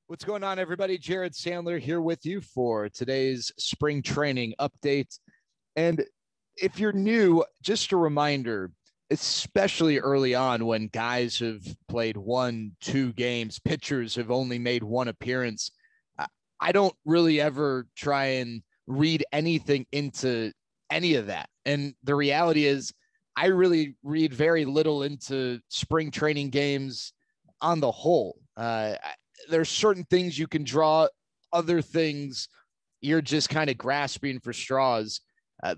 What's going on, everybody? Jared Sandler here with you for today's spring training update. And if you're new, just a reminder, especially early on when guys have played 1, 2 games, pitchers have only made one appearance. I don't really ever try and read anything into any of that. And the reality is, I really read very little into spring training games on the whole. There's certain things you can draw, other things you're just kind of grasping for straws.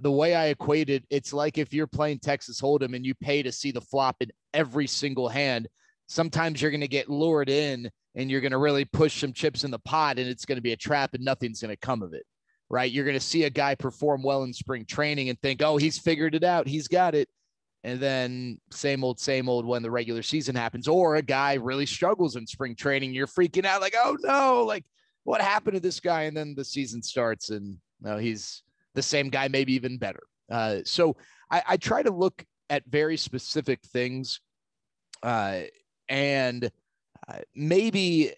The way I equate it, it's like if you're playing Texas Hold'em and you pay to see the flop in every single hand. Sometimes you're going to get lured in and you're going to really push some chips in the pot and it's going to be a trap and nothing's going to come of it, right? You're going to see a guy perform well in spring training and think, oh, he's figured it out. He's got it. And then same old when the regular season happens, or a guy really struggles in spring training. You're freaking out like, oh no, like what happened to this guy? And then the season starts and he's the same guy, maybe even better. So I try to look at very specific things and maybe,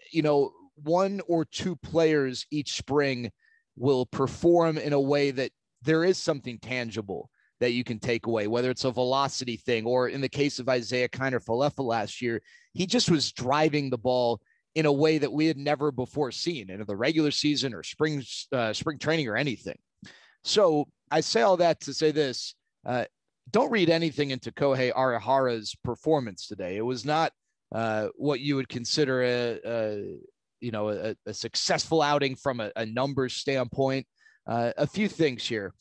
one or two players each spring will perform in a way that there is something tangible that you can take away, whether it's a velocity thing, or in the case of Isaiah Kiner-Falefa last year, he just was driving the ball in a way that we had never before seen in the regular season or spring training or anything. So I say all that to say this, don't read anything into Kohei Arihara's performance today. It was not what you would consider a successful outing from a numbers standpoint. A few things here.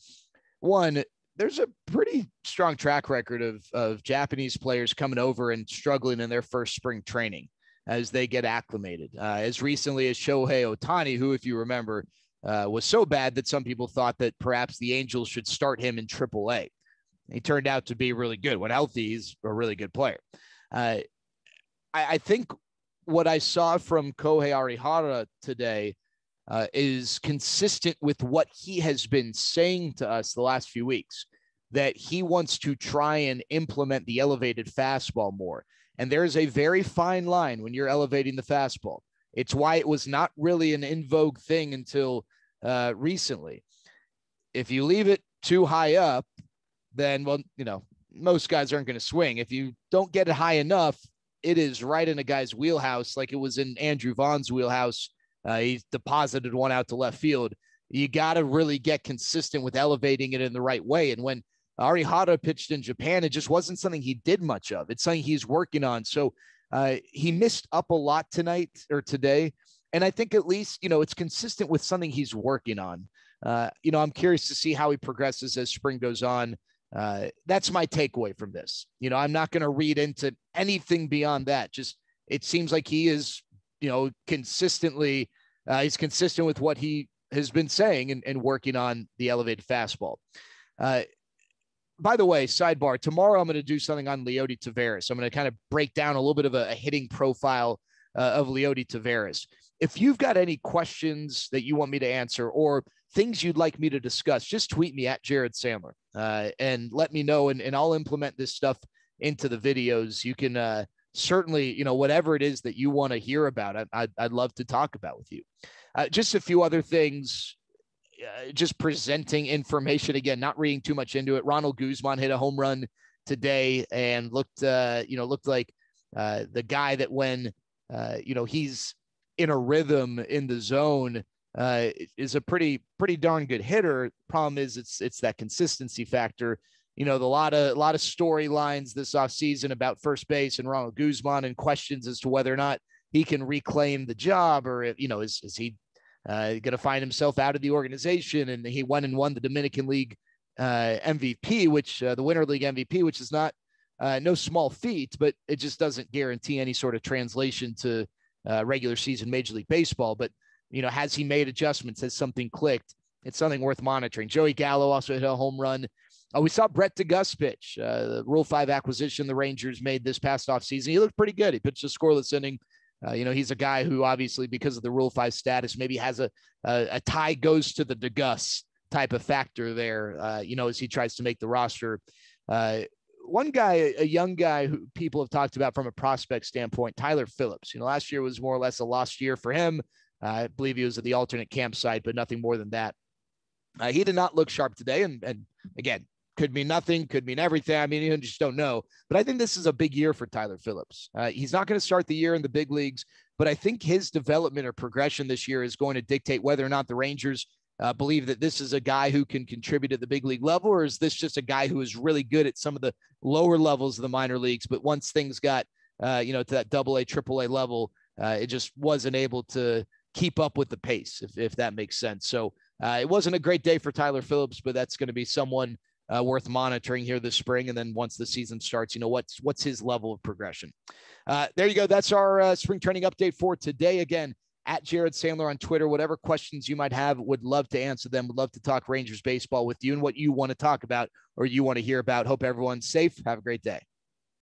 One, there's a pretty strong track record of Japanese players coming over and struggling in their first spring training as they get acclimated. As recently as Shohei Ohtani, who, if you remember, was so bad that some people thought that perhaps the Angels should start him in AAA. He turned out to be really good. When healthy, he's a really good player. I think what I saw from Kohei Arihara today is consistent with what he has been saying to us the last few weeks, that he wants to try and implement the elevated fastball more. And there's a very fine line when you're elevating the fastball. It's why it was not really an in vogue thing until recently. If you leave it too high up, then, most guys aren't going to swing. If you don't get it high enough, it is right in a guy's wheelhouse, like it was in Andrew Vaughn's wheelhouse. He deposited one out to left field. You got to really get consistent with elevating it in the right way. And when Arihara pitched in Japan, it just wasn't something he did much of. It's something he's working on. So he missed up a lot today. And I think at least, it's consistent with something he's working on. I'm curious to see how he progresses as spring goes on. That's my takeaway from this. I'm not going to read into anything beyond that. Just, it seems like he is, consistently, he's consistent with what he has been saying and working on the elevated fastball. By the way, sidebar, tomorrow I'm going to do something on Leody Taveras. I'm going to kind of break down a little bit of a hitting profile of Leody Taveras. If you've got any questions that you want me to answer or things you'd like me to discuss, just tweet me at Jared Sandler and let me know, and I'll implement this stuff into the videos. You can certainly, whatever it is that you want to hear about, I'd love to talk about with you. Just a few other things, just presenting information, again, not reading too much into it. Ronald Guzman hit a home run today and looked like the guy that when, he's in a rhythm in the zone, is a pretty darn good hitter. Problem is it's that consistency factor. A lot of storylines this offseason about first base and Ronald Guzman and questions as to whether or not he can reclaim the job, or, is he going to find himself out of the organization? And he went and won the Dominican League MVP, which the Winter League MVP, which is not no small feat, but it just doesn't guarantee any sort of translation to regular season Major League Baseball. But, has he made adjustments? Has something clicked? It's something worth monitoring. Joey Gallo also hit a home run. We saw Brett DeGuss pitch, the Rule 5 acquisition the Rangers made this past offseason. He looked pretty good. He pitched a scoreless inning. He's a guy who obviously, because of the Rule 5 status, maybe has a tie goes to the DeGuss type of factor there, as he tries to make the roster. one guy, a young guy who people have talked about from a prospect standpoint, Tyler Phillips. Last year was more or less a lost year for him. I believe he was at the alternate campsite, but nothing more than that. He did not look sharp today. And again, could mean nothing, could mean everything. I mean, you just don't know. But I think this is a big year for Tyler Phillips. He's not going to start the year in the big leagues, but I think his development or progression this year is going to dictate whether or not the Rangers believe that this is a guy who can contribute at the big league level, or is this just a guy who is really good at some of the lower levels of the minor leagues, but once things got, to that AA, AAA level, it just wasn't able to keep up with the pace, if that makes sense. So it wasn't a great day for Tyler Phillips, but that's going to be someone worth monitoring here this spring. And then once the season starts, what's his level of progression. There you go. That's our spring training update for today. Again, at Jared Sandler on Twitter. Whatever questions you might have, would love to answer them. Would love to talk Rangers baseball with you and what you want to talk about or you want to hear about. Hope everyone's safe. Have a great day.